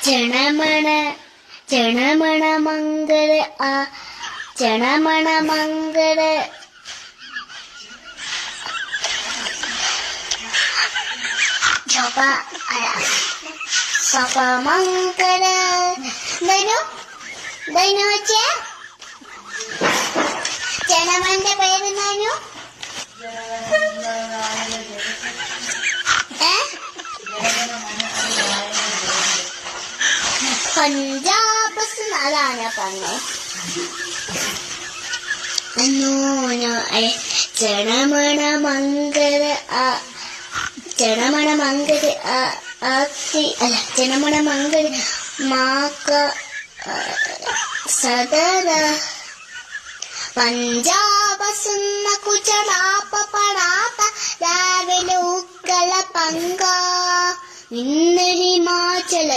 ചണമണ ചണമണ മംഗള ആ ചണമണ മംഗള സപ മംഗള ധനു ധനു വെച്ചേ ചണമന്റെ പേര് ധനു പഞ്ചാബ് അതാണ് പറഞ്ഞത്. ചണമണ മംഗള ചണമണ മംഗള അല്ല ചണമണ മംഗള മാക്ക സദര പഞ്ചാബ് സുന്ന കുചറാപ്പ പടാത്ത രാവിലെ ഉക്കള പങ്ക ഇന്ന് ഹിമാചല